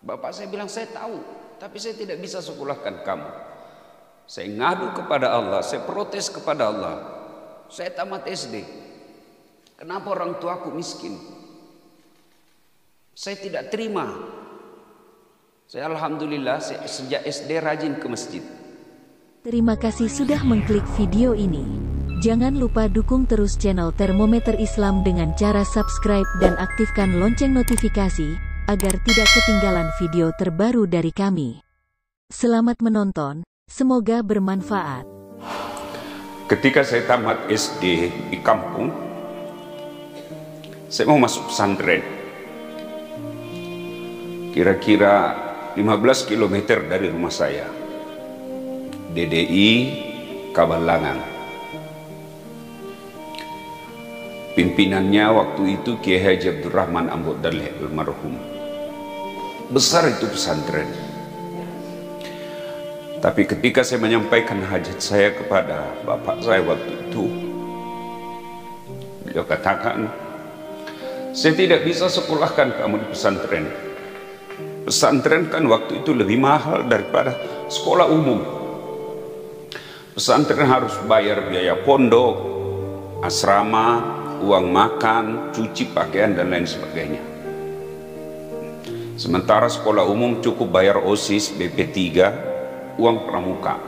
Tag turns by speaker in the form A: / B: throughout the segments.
A: Bapak saya bilang, saya tahu, tapi saya tidak bisa sekolahkan kamu. Saya ngadu kepada Allah, saya protes kepada Allah. Saya tamat SD. Kenapa orang tuaku miskin? Saya tidak terima. Saya alhamdulillah sejak SD rajin ke masjid.
B: Terima kasih sudah mengklik video ini. Jangan lupa dukung terus channel Termometer Islam dengan cara subscribe dan aktifkan lonceng notifikasi, agar tidak ketinggalan video terbaru dari kami. Selamat menonton, semoga bermanfaat.
A: Ketika saya tamat SD di kampung, saya mau masuk pesantren. Kira-kira 15 km dari rumah saya, DDI Kabalangan. Pimpinannya waktu itu Kiai Haji Abdurrahman Ambot Daleh almarhum. Besar itu pesantren. Tapi ketika saya menyampaikan hajat saya kepada bapak saya waktu itu, beliau katakan, saya tidak bisa sekolahkan kamu di pesantren. Pesantren kan waktu itu lebih mahal daripada sekolah umum. Pesantren harus bayar biaya pondok, asrama, uang makan, cuci pakaian dan lain sebagainya. Sementara sekolah umum cukup bayar OSIS, BP3, uang pramuka.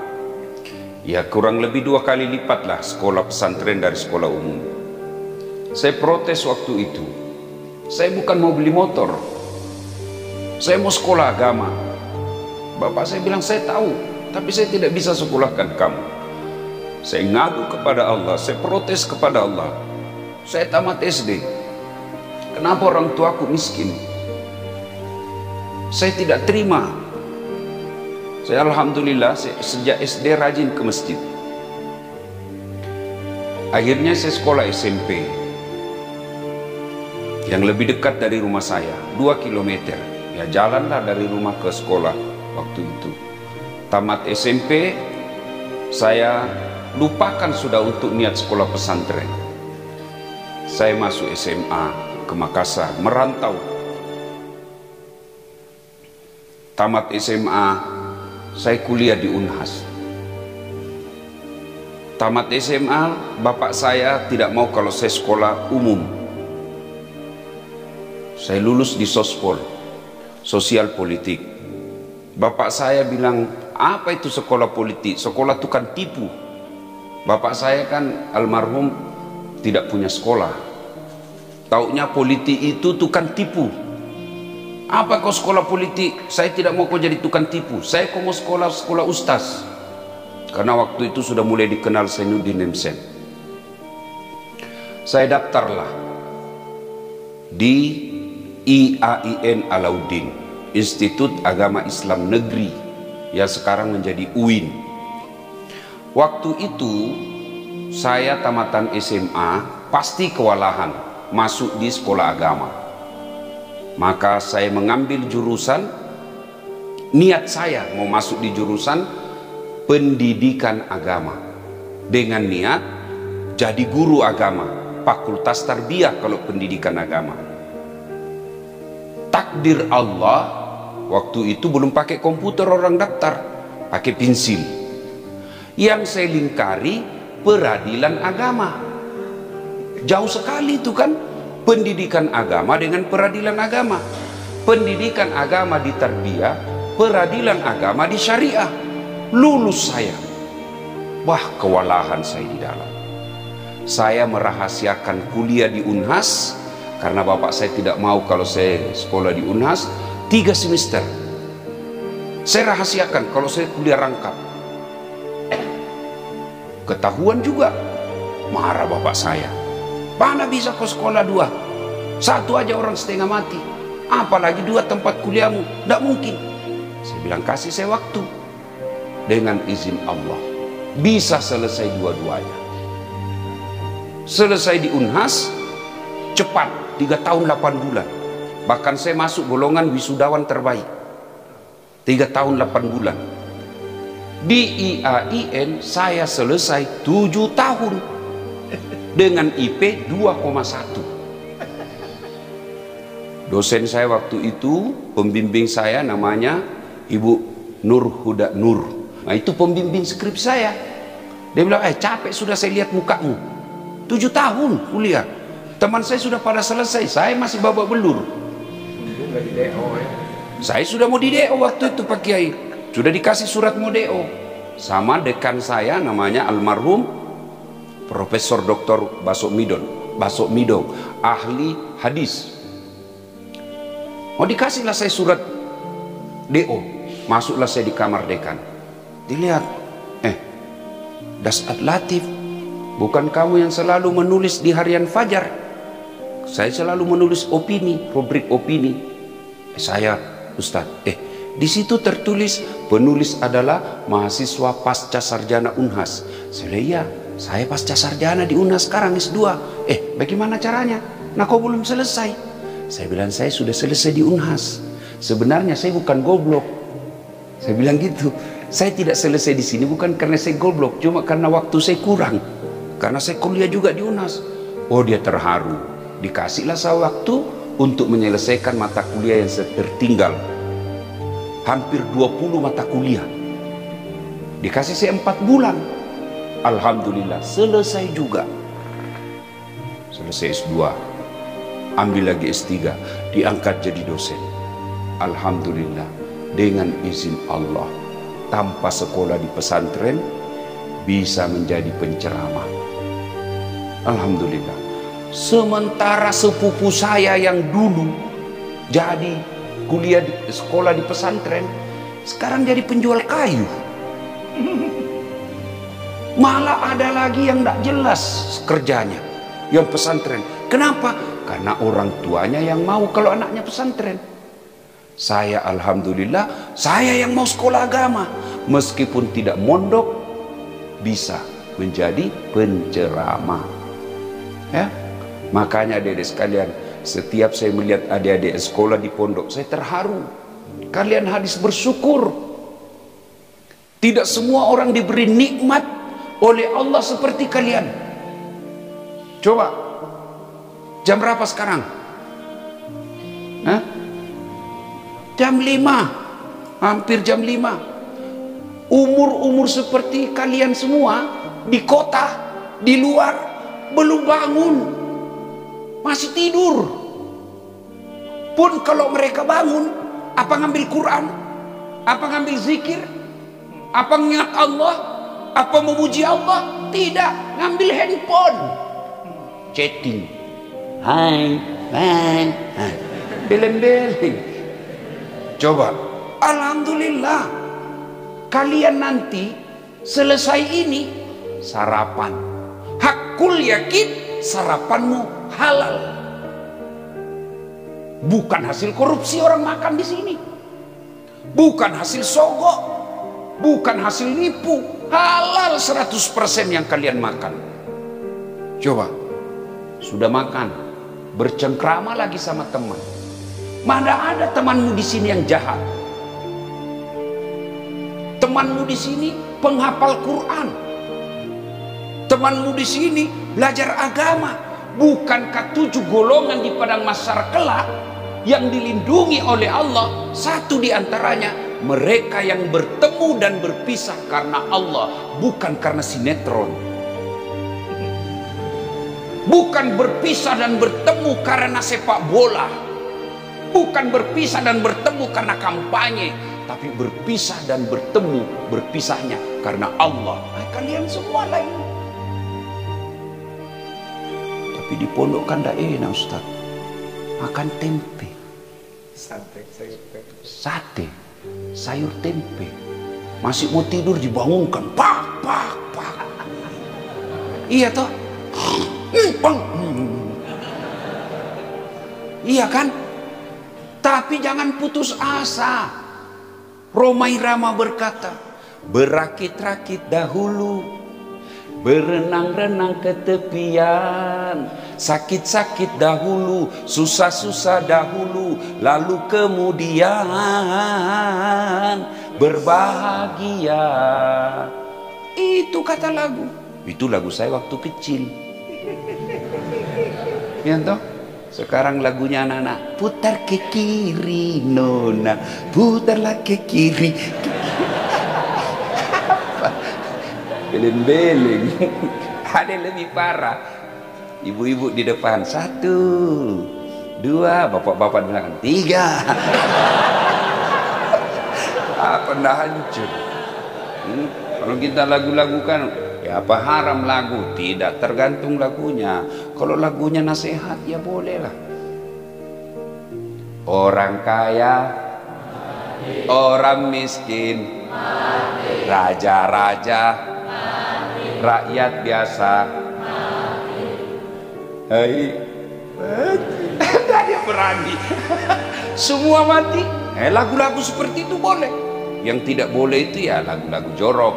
A: Ya kurang lebih 2 kali lipat lah sekolah pesantren dari sekolah umum. Saya protes waktu itu. Saya bukan mau beli motor, saya mau sekolah agama. Bapak saya bilang, saya tahu, tapi saya tidak bisa sekolahkan kamu. Saya ngadu kepada Allah, saya protes kepada Allah. Saya tamat SD. Kenapa orang tuaku miskin? Saya tidak terima. Saya alhamdulillah sejak SD rajin ke masjid. Akhirnya saya sekolah SMP yang lebih dekat dari rumah saya, 2 km. Ya jalanlah dari rumah ke sekolah waktu itu. Tamat SMP, saya lupakan sudah untuk niat sekolah pesantren. Saya masuk SMA ke Makassar, merantau. Tamat SMA, saya kuliah di Unhas. Tamat SMA, bapak saya tidak mau kalau saya sekolah umum. Saya lulus di Sospol, sosial politik. Bapak saya bilang, apa itu sekolah politik? Sekolah itu kan tipu. Bapak saya kan almarhum tidak punya sekolah. Taunya politik itu tukang tipu. Apa kau sekolah politik? Saya tidak mau kau jadi tukang tipu. Saya kau mau sekolah ustaz. Karena waktu itu sudah mulai dikenal Zainuddin Nemsen. Saya daftarlah di IAIN Alauddin, Institut Agama Islam Negeri, yang sekarang menjadi UIN. Waktu itu saya tamatan SMA pasti kewalahan masuk di sekolah agama. Maka saya mengambil jurusan, niat saya mau masuk di jurusan pendidikan agama dengan niat jadi guru agama, fakultas tarbiyah kalau pendidikan agama. Takdir Allah, waktu itu belum pakai komputer orang daftar, pakai pensil. Yang saya lingkari peradilan agama. Jauh sekali itu kan, pendidikan agama dengan peradilan agama. Pendidikan agama di tarbiyah, peradilan agama di syariah. Lulus saya. Wah, kewalahan saya di dalam. Saya merahasiakan kuliah di Unhas karena bapak saya tidak mau kalau saya sekolah di Unhas 3 semester. Saya rahasiakan kalau saya kuliah rangkap. Ketahuan juga, marah bapak saya. Mana bisa kau sekolah 2? 1 aja orang setengah mati, apalagi 2 tempat kuliahmu, tidak mungkin. Saya bilang, kasih saya waktu. Dengan izin Allah bisa selesai dua-duanya. Selesai di Unhas cepat, 3 tahun 8 bulan. Bahkan saya masuk golongan wisudawan terbaik, 3 tahun 8 bulan. Di IAIN saya selesai 7 tahun dengan IP 2,1. Dosen saya waktu itu, pembimbing saya namanya Ibu Nur Huda Nur. Nah itu pembimbing skrip saya. Dia bilang, capek sudah saya lihat mukamu. 7 tahun kuliah. Teman saya sudah pada selesai, saya masih babak belur. Saya sudah mau di DO waktu itu Pak Kiai. Sudah dikasih surat mau DO. Sama dekan saya namanya almarhum Profesor Dr. Basok Midong, ahli hadis. Mau dikasihlah saya surat DO. Masuklah saya di kamar dekan. Dilihat, Dasat Latif, bukan kamu yang selalu menulis di harian Fajar. Saya selalu menulis opini, rubrik opini. Saya, Ustadz, di situ tertulis penulis adalah mahasiswa pasca sarjana Unhas. Iya, saya pasca sarjana di Unhas sekarang S2. Bagaimana caranya? Nah, kau belum selesai. Saya bilang, saya sudah selesai di Unhas. Sebenarnya saya bukan goblok. Saya bilang gitu. Saya tidak selesai di sini bukan karena saya goblok, cuma karena waktu saya kurang. Karena saya kuliah juga di Unhas. Oh, dia terharu. Dikasihlah saya waktu untuk menyelesaikan mata kuliah yang tertinggal. Hampir 20 mata kuliah. Dikasih saya 4 bulan. Alhamdulillah, selesai juga. Selesai S2. Ambil lagi S3, diangkat jadi dosen. Alhamdulillah, dengan izin Allah, tanpa sekolah di pesantren bisa menjadi penceramah. Alhamdulillah. Sementara sepupu saya yang dulu jadi kuliah di sekolah di pesantren, sekarang jadi penjual kayu. Malah ada lagi yang tidak jelas kerjanya, yang pesantren. Kenapa? Karena orang tuanya yang mau kalau anaknya pesantren. Saya alhamdulillah, saya yang mau sekolah agama, meskipun tidak mondok, bisa menjadi penceramah. Ya, makanya adik-adik sekalian, setiap saya melihat adik-adik sekolah di pondok, saya terharu. Kalian harus bersyukur. Tidak semua orang diberi nikmat oleh Allah seperti kalian. Coba. Jam berapa sekarang? Jam 5. Hampir jam 5. Umur-umur seperti kalian semua di kota, di luar, belum bangun, masih tidur. Pun kalau mereka bangun, apa ngambil Quran? Apa ngambil zikir? Apa mengingat Allah? Apa memuji Allah? Tidak, ngambil handphone, chatting. Hai, man, beleng-beleng. Coba, alhamdulillah, kalian nanti selesai ini sarapan. Hakul yakin sarapanmu halal. Bukan hasil korupsi orang makan di sini. Bukan hasil sogok. Bukan hasil nipu. Halal 100% yang kalian makan. Coba, sudah makan. Bercengkrama lagi sama teman. Mana ada temanmu di sini yang jahat? Temanmu di sini penghafal Quran. Temanmu di sini belajar agama. Bukankah 7 golongan di padang mahsyar kelak yang dilindungi oleh Allah? Satu di antaranya mereka yang bertemu dan berpisah karena Allah, bukan karena sinetron. Bukan berpisah dan bertemu karena sepak bola. Bukan berpisah dan bertemu karena kampanye. Tapi berpisah dan bertemu, berpisahnya karena Allah. Kalian semua lain. Tapi di pondok kan tidak enak, Ustaz. Makan tempe. Sate. Sayur tempe. Masih mau tidur dibangunkan. Pak, pak, pak. Iya toh? Iya kan? Tapi jangan putus asa. Romai Rama berkata, berakit-rakit dahulu, berenang-renang ke tepian, sakit-sakit dahulu, susah-susah dahulu, lalu kemudian berbahagia. Itu kata lagu. Itu lagu saya waktu kecil. Ya toh? Sekarang lagunya anak-anak, putar ke kiri nona, putarlah ke kiri. Beleng-beleng. Ada yang lebih parah. Ibu-ibu di depan, 1, 2, bapak-bapak di belakang, 3. Pernah hancur. Kalau kita lagu-lagu kan, ya apa haram lagu? Tidak, tergantung lagunya. Kalau lagunya nasihat, ya bolehlah. Orang kaya, orang miskin, raja-raja, rakyat biasa. Hai, tidak ada yang berani. Semua mati. Lagu-lagu seperti itu boleh. Yang tidak boleh itu ya lagu-lagu jorok.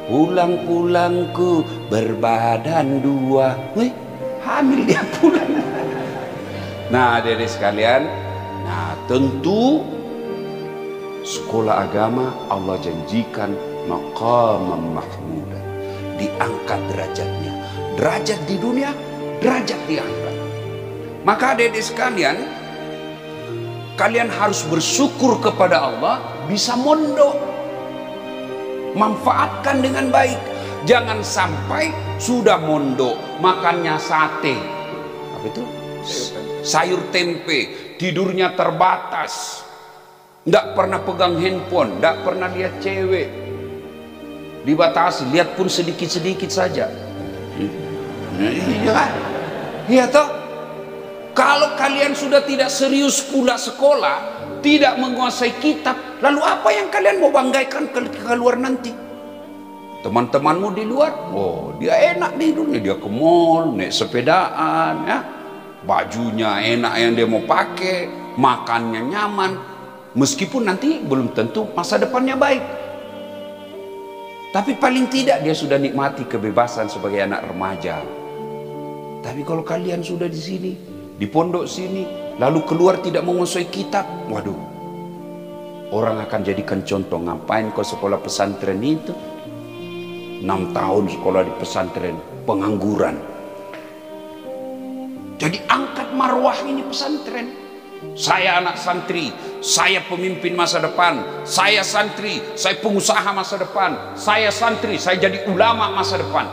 A: Pulang-pulangku berbadan 2. Wih, hamil dia pulang. Nah, adik-adik sekalian, nah tentu sekolah agama Allah janjikan maqamam mahmuda, diangkat derajatnya, derajat di dunia, derajat di akhirat. Maka adik-adik sekalian, kalian harus bersyukur kepada Allah bisa mondok, manfaatkan dengan baik. Jangan sampai sudah mondok makannya sate, apa itu, sayur tempe, tidurnya terbatas, tidak pernah pegang handphone, tidak pernah lihat cewek, dibatasi, lihat pun sedikit-sedikit saja. Iya toh. Kalau kalian sudah tidak serius pula sekolah, tidak menguasai kitab, lalu apa yang kalian mau banggakan ke luar nanti? Teman-temanmu di luar, oh dia enak di dunia, dia ke mall, naik sepedaan, ya, bajunya enak yang dia mau pakai, makannya nyaman, meskipun nanti belum tentu masa depannya baik. Tapi paling tidak dia sudah nikmati kebebasan sebagai anak remaja. Tapi kalau kalian sudah di sini, di pondok sini, lalu keluar tidak menguasai kitab, waduh, orang akan jadikan contoh. Ngapain kau sekolah pesantren itu? 6 tahun sekolah di pesantren, pengangguran. Jadi angkat marwah ini pesantren. Saya anak santri, saya pemimpin masa depan, saya santri, saya pengusaha masa depan, saya santri, saya jadi ulama masa depan.